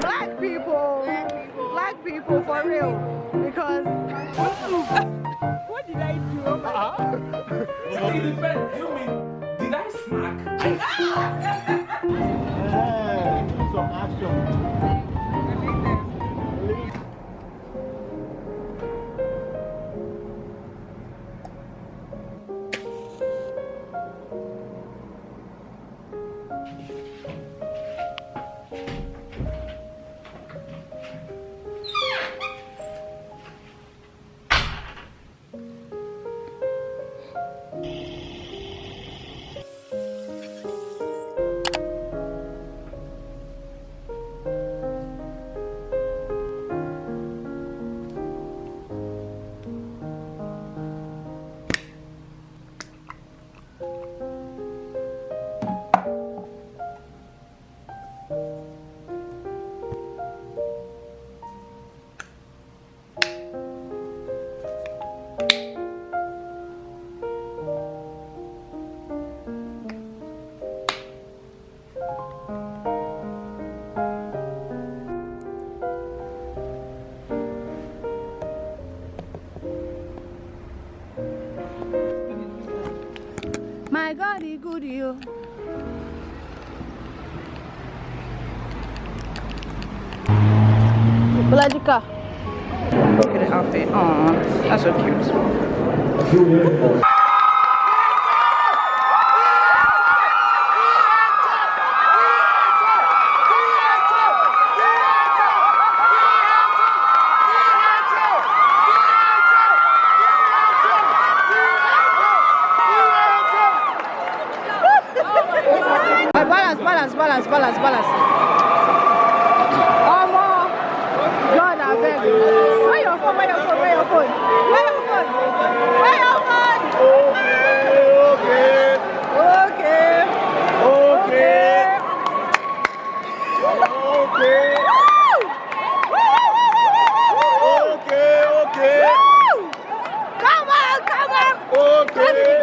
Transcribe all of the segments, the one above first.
Black people for real. Because what did I do? It depends. You mean, did I smack? Some action. My God, he good you. Bladika. Look at the outfit. Aww, that's so cute. Balance. Oh, more. God, I beg you. Where your phone? Okay. Come on. Okay.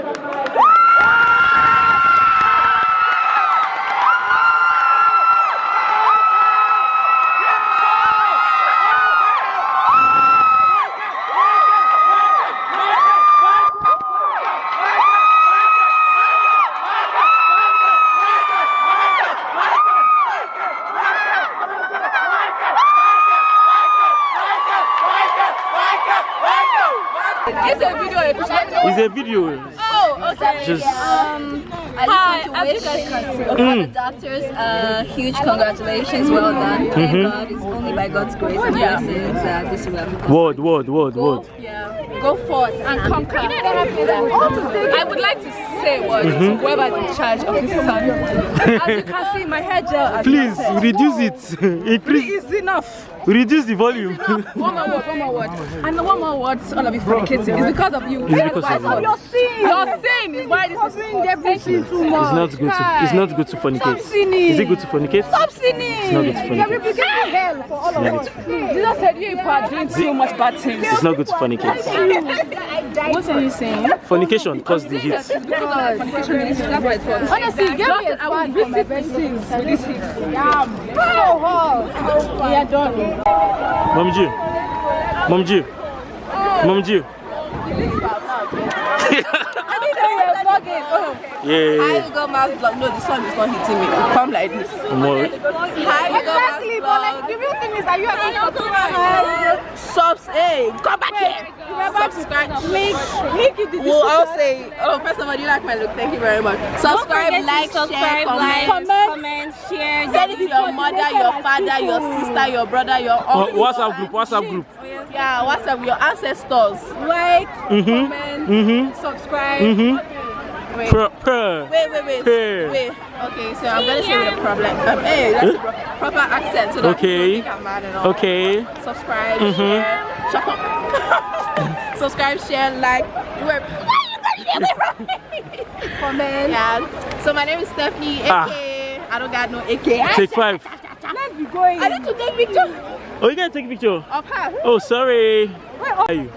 It's a video. Oh, okay. Just Hi, as you guys can see, all the doctors, huge congratulations, well done. Thank God, it's only by God's grace and blessings this will happen. word. Yeah, go forth and conquer. I would like to say what to whoever is in charge of this sun. As you can see, my hair gel. Please reduce it. Increase. It's enough. Reduce the volume. One more word. And one more word, all of you fornicating. It's because of you. It's because of you. Your sin is why this is too much. It's not good to. It's not good to fornicate. Is it good to fornicate? Stop sinning. It's not good to fornicate. Jesus said you are doing too much bad things. It's not good to fornicate. What are you saying? Fornication causes the heat. Honestly, get me a fan for my things with this heat. Yeah, so hot. We are done. Mom G. Yeah. Hi, you go Max vlog. No, the sun is not hitting me. Come like this. Hi, you go Max vlog. The real thing is that you are Subs, hey, come back here. Subscribe. Make it. Well, I'll say. Oh, first of all, you like my look. Thank you very much. Subscribe, like, share, comment, share. Send it to your mother, your father, your sister, your brother, your uncle. WhatsApp group. Yeah, WhatsApp, your ancestors. Like, comment, subscribe. Wait. Wait. Okay, so I'm gonna say with a problem. Hey, that's a proper accent. So that people think I'm mad and all. Okay. Subscribe, share, shut up. Subscribe, share, like. Comment. Yeah. So my name is Stephanie, aka I don't got no aka. Take 5. Let's be going. I need to take picture. Oh, you gotta take a picture. Of her. Oh, sorry. Where are you?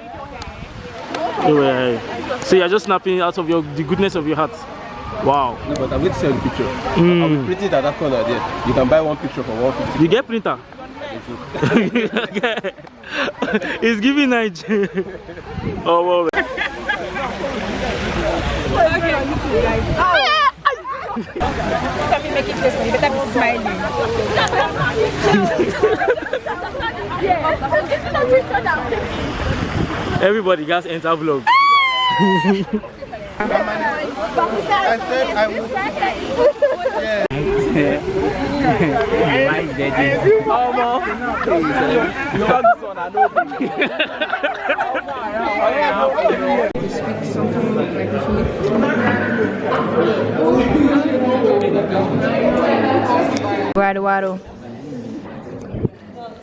So you're just snapping out of the goodness of your heart. Wow. No, but I'm going to sell the picture. I'll be printing that corner there. You can buy one picture for 150. You get printer? It's giving night. Oh, well. Let me make it this way. You better be smiling. Everybody gets enter vlog. I said I would. Speak something like Wado.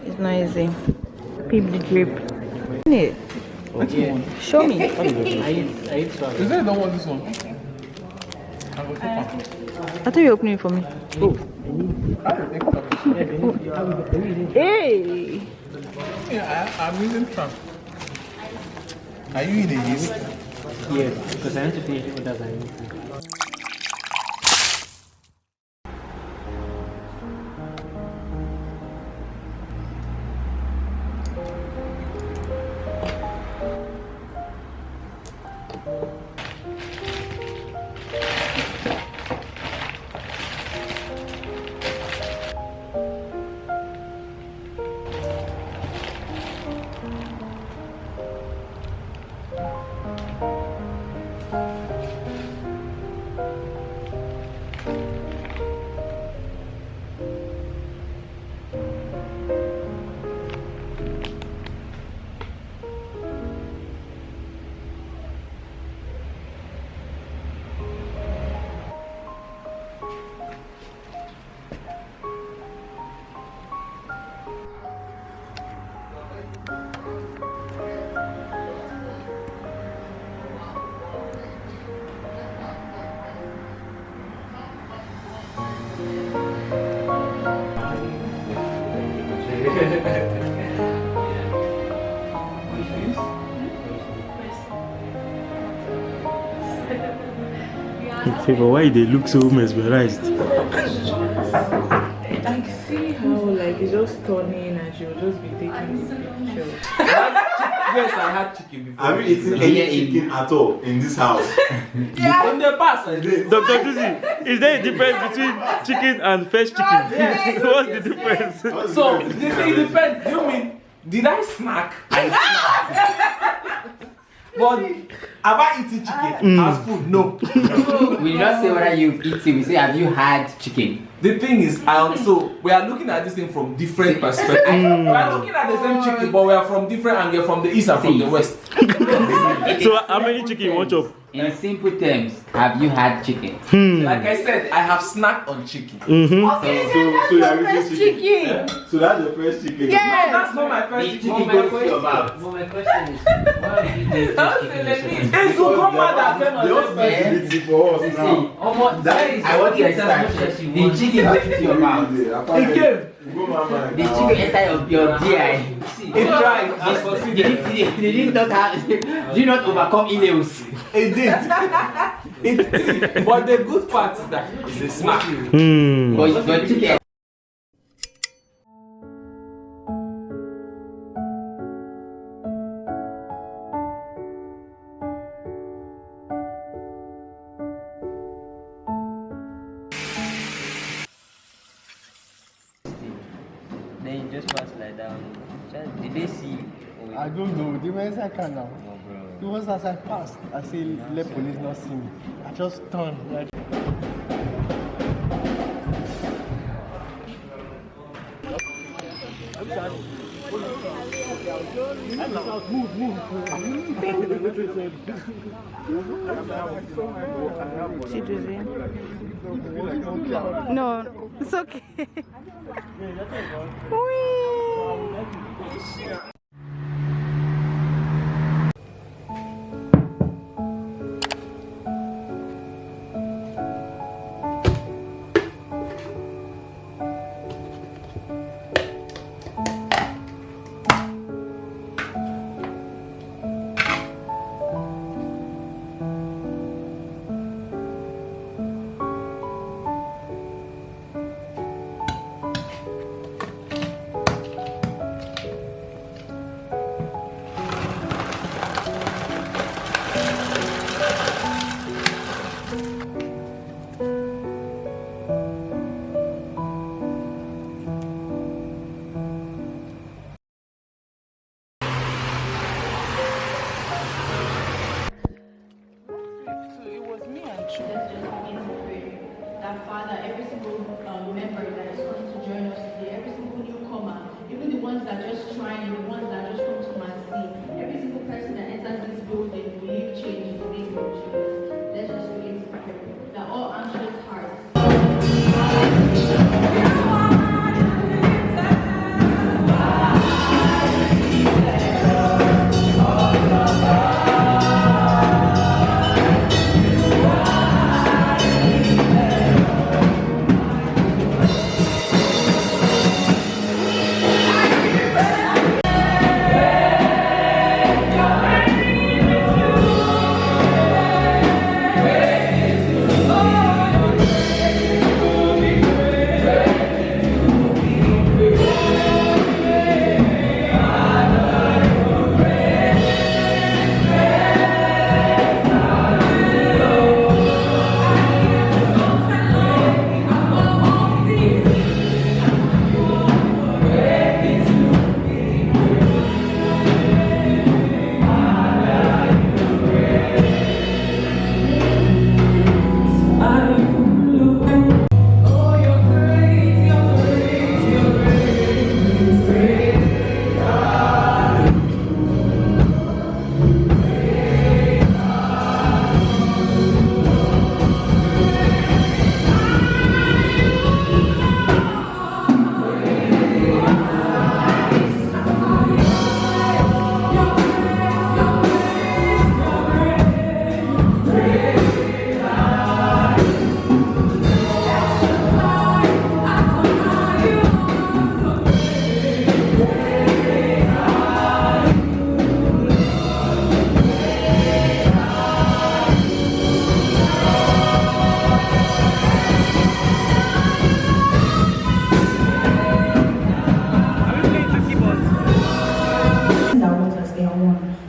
It's not easy. Peep the drip. Show me. Is that don't want this one? I will take one. I thought you were opening it for me. Hey! Yeah, I'm using Trump. Are you in the yeast? Yes, because I want to finish what does I need. Favor, why they look so mesmerized? I see how like it's just turning and she'll just be taking the picture. Yes, I had chicken before. Have you eaten any chicken at all in this house? In the past, I did. Dr. Tuzi, is there a difference between chicken and fresh chicken? Yes. What's the difference? So, it depends. Do you mean, did I snack? I snacked. But have I eaten chicken as food? No. We do not say whether you've eaten, we say have you had chicken? The thing is, so we are looking at this thing from different perspectives. We are looking at the same chicken, but we are from different angles, from the east and from the west. So how many chicken you want chop? In simple terms, have you had chicken? Like I said, I have snacked on chicken. So you are eating chicken. Yeah? So that's the first chicken. No, that's not my first chicken. But my question is, why are you doing It's so mad that They all start eating for us now. I want to explain. The chicken went into your mouth. it came. The chicken entered your GI. It tried. Did you not overcome ileus? It did. But the good part is that it's a snack. But chicken. Then you just pass like that. Did they see? I don't know. The way I can now. Oh, bro. It was as I passed. I say, let police not see me. I just turned. Like, No, it's okay. Father, every single member that is coming to join us today, every single newcomer, even the ones that are just trying, the ones that just come to come and see, every single person that enters this building will leave change in the name of Jesus. Let's just begin to pray. That all anxious hearts.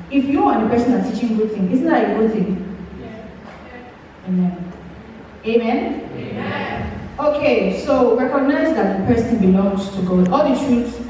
If you are the person that's teaching good thing, isn't that a good thing? Amen. Amen? Amen. Okay, so recognize that the person belongs to God. All the truths.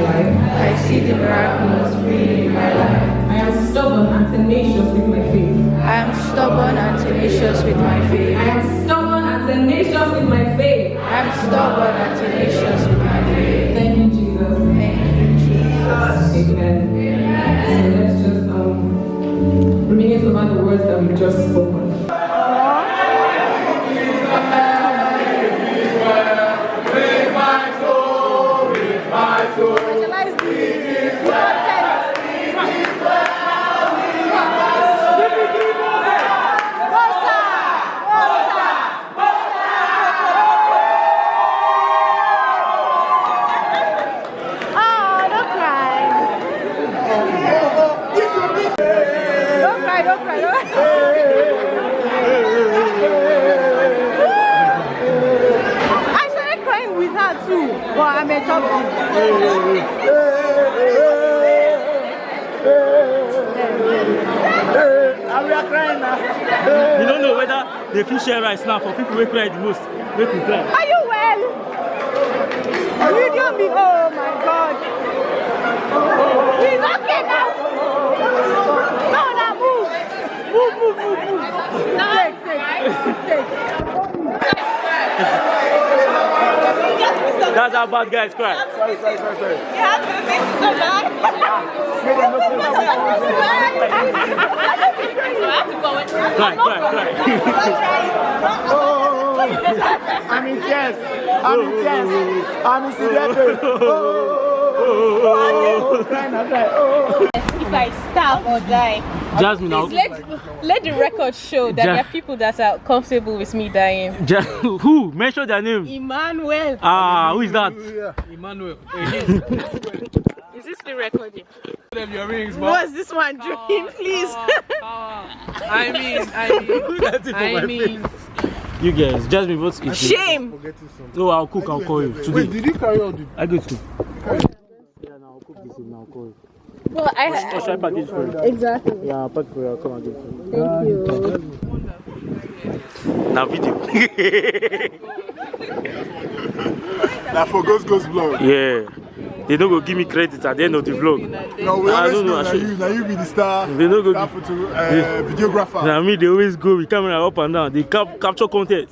life. I see the miraculous freely in my life. I am stubborn and tenacious with my faith. I am stubborn and tenacious with my faith. I am stubborn and tenacious with my faith. I am stubborn and tenacious with my faith. Thank you, Jesus. Thank you, Jesus. Amen. So let's just reminisce about the words that we just spoken. I'm a top we are crying now. You don't know whether they feel share rice now for people who cry the most. Make me cry. Are you well? You don't be. Oh my God. He's okay now. No, now move. Move. Take. That's how bad guys cry. Sorry. You have to make it so bad. Cry. I'm in tears. I'm in severe pain. If I starve or die, Jasmine, now. Let the record show that there are people that are comfortable with me dying. Who? Mention their name. Emmanuel. Who is that? Emmanuel. Is this the recording? Your rings, What's this one doing, please? I mean. You guys, Jasmine, what's it? Shame. No, I'll cook. I'll call you today. Wait, did you carry all the... I go to. Yeah, now I'll cook this and I'll call you. Well, Or should I package for you? exactly. Yeah, I'll pack for you. I'll come and get it. Thank you. Now video. That for Ghost vlog. Yeah. They don't go give me credit at the end of the vlog. No, we I always don't know. know you be the star. They don't go Star photo, videographer. I mean, they always go with camera up and down. They capture content.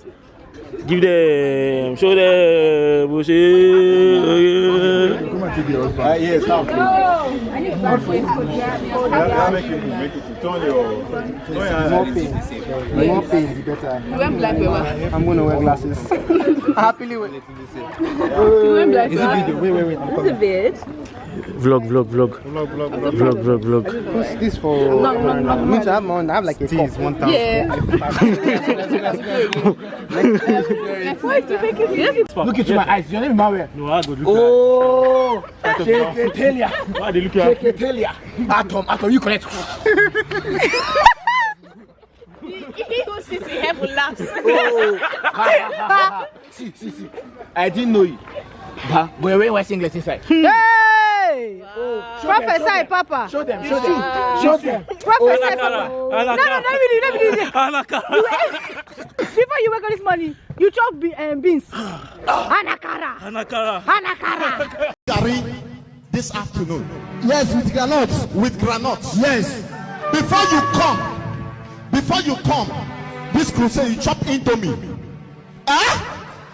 Give them, show them, Yes, how? Make it turn your... More pain, the better. You went black, I'm going to wear glasses. Happily with it. You went black. Is it video? Wait. What's a bit? Vlog. Who's this for? I need to have my own. I have like a cup. 1,000. Yeah. Why do you make it? Look into my eyes. Your name is Manuel. No, I go look Oh, Cheketelia. Why they look at Cheketelia. Atom, you correct. He who sits in heaven laughs. Oh, see. I didn't know you. But we're wearing singlet inside. Hey! Prophesy, Papa. Show them. Prophesy, Papa. No, let me do it. Before you work on this money, you chop beans. Anakara. Curry this afternoon. Yes, with granots. With granuts. Yes. Before you come, this crusade you chop Indomie.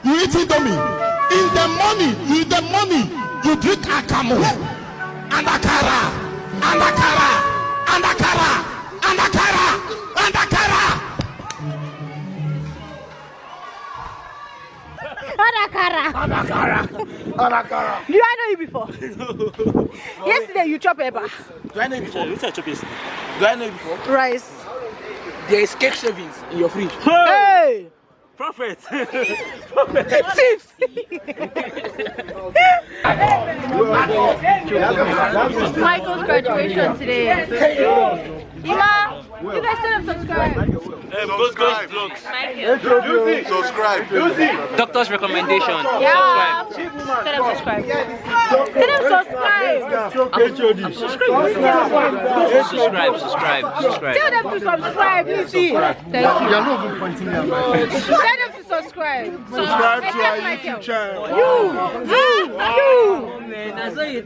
You eat Indomie. In the morning, you drink akamu. Anakara. Do I know you before? Yesterday you chop eba. Do I know you before? Which I chop yesterday? Do I know you before? Rice. There is cake shavings in your fridge. Hey! Prophet. Tips. Michael's graduation today. Ima, you guys still have subscribed. Subscribe. Doctor's recommendation. Yeah. Tell them subscribe. Subscribe. Tell them to subscribe, please. Thank you. You're not even pointing me out. Tell them to subscribe. subscribe. Subscribe to our YouTube channel. You.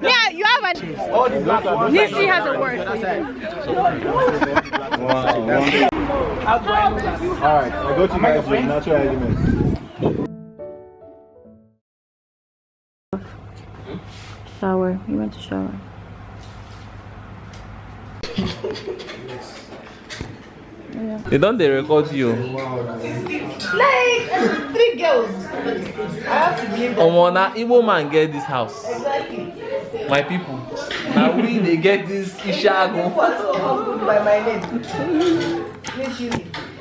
Yeah, you have an. Nisi has a word for you. Alright, I go to my natural elements. Shower. You went to shower. They don't record you. Like 3 girls. I have to give them. Omona, Igbo man get this house. My people. Now they get this Ishago. By my name.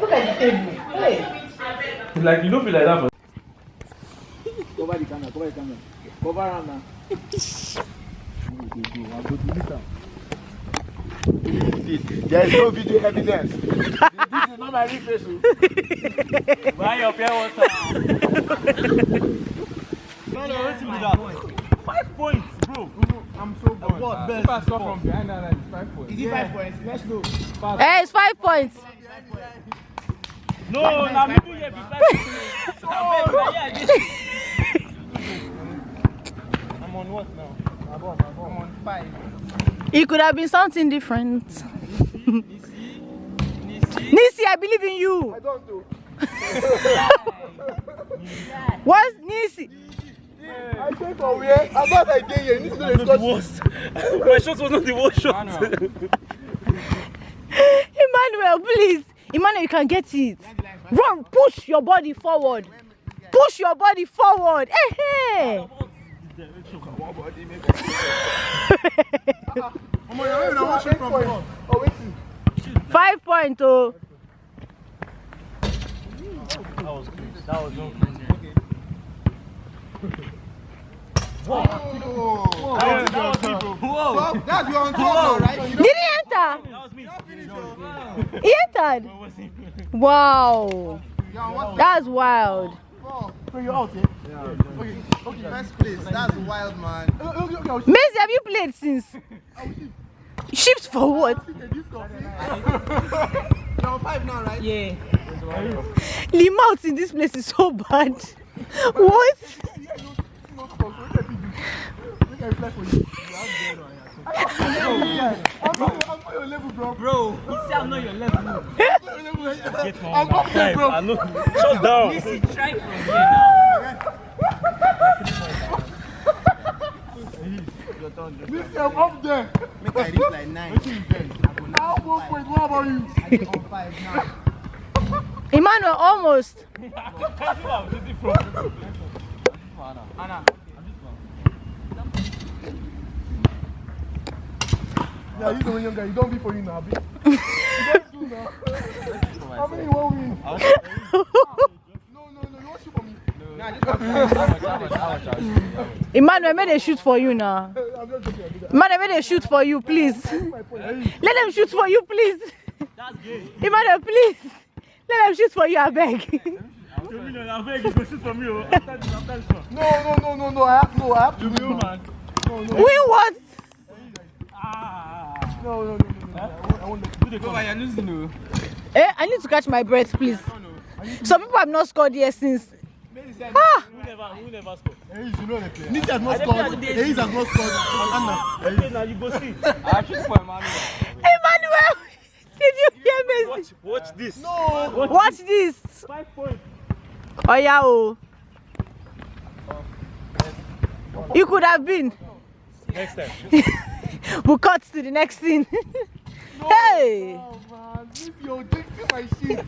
Look at the table. Hey. Like you don't feel like that. Cover the camera. Cover around now. There is no video evidence. This is not my real face. Buy your pure water. No, wait me that. 5 points, bro. I'm so bored. What? If I score from behind that line, it's 5 points. Is it 5 points? Let's go. Hey, it's 5 points. No, now people here be 5 points. I'm on what now? I'm on 5. It could have been something different. Nisi, I believe in you. I don't do. What's Nisi? I came from where? I thought I did here. You need to know the worst. My shot was not the worst shot. Emmanuel, please. Emmanuel, you can get it. Run, push your body forward. Push your body forward. Hey, hey. 5 points, oh. That was close. That was not Whoa. That's your on top now, right? Did he enter? That was me. He entered. Wow. That's wild. So you're out, eh? Yeah. Okay, first place. That's wild, man. Macy, have you played since? Shift for what? You're on 5 now, right? Yeah. The mouth in this place is so bad. What? I'm not your level, bro. Bro, you say I'm not your level. I'm up there, bro. I know. Shut down. Listen, try from here now. Listen, I'm up there. Make I reach like 9. I have 1 point. What about you? I'm on 5 now. Emmanuel, almost. Anna. Yeah, you the young guy. You don't be for you now, bitch. You don't do now. How many you want win? No, you want shoot for me? Emmanuel, may they shoot for you now. I'm just joking. Emmanuel, may they shoot for you, please. Let them shoot for you, please. That's gay. Emmanuel, please. Let them shoot for you, I beg. I beg you to shoot for me. After this one. No. I have to win, man. Win what? No. I won't let you. You're losing. I need to catch my breath, please. Some people have not scored here since. Ah! Who never scored? Hey, you know the player. Nisi has not scored. Hey, has not scored. Anna. Okay, now you go see. I shoot for Emmanuel. Emmanuel! Did you hear me? Watch this. No. Watch this. 5 points. Oh, yeah, oh. You could have been. Next time. We'll cut to the next scene. Hey! Oh, man. This you're dicking my shit.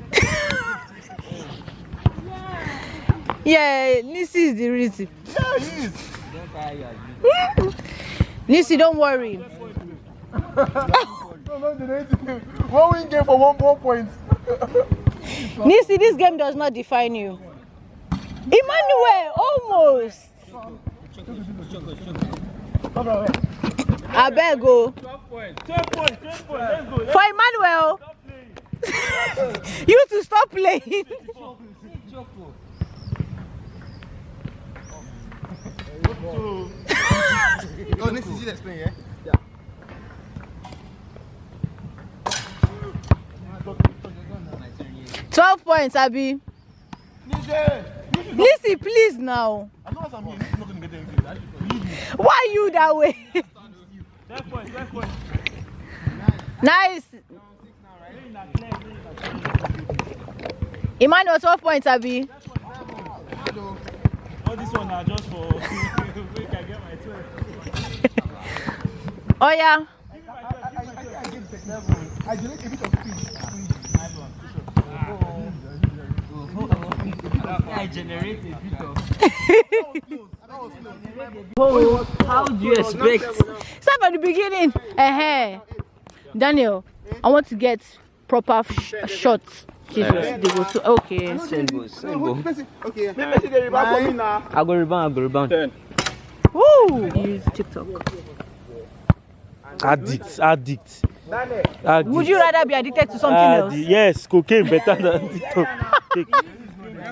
Yeah, Nisi is the reason. Yeah, he is. Nisi, don't worry. No, one win game for 1 point. Nisi, this game does not define you. Emmanuel, almost. I beg go. 12 points. 12 points. Let's go. For Emmanuel. You to stop playing. Oh, next is let's play, yeah? 12 points, Abi. Nisi, Listen, please now. As long as I'm here, he's not going to get anything. Why are you that way? Nice. Emmanuel, 12 points, Abi. All this one are just for make I get my 12. Oh, yeah. I generate a bit of speed. I generate a bit of. Oh, how do you expect? Start from the beginning. Daniel, I want to get proper shots. Jesus, they go to okay. Okay. I go rebound. 10. Woo! Use TikTok. Addict. Would you rather be addicted to something else? Yes, cocaine better than TikTok.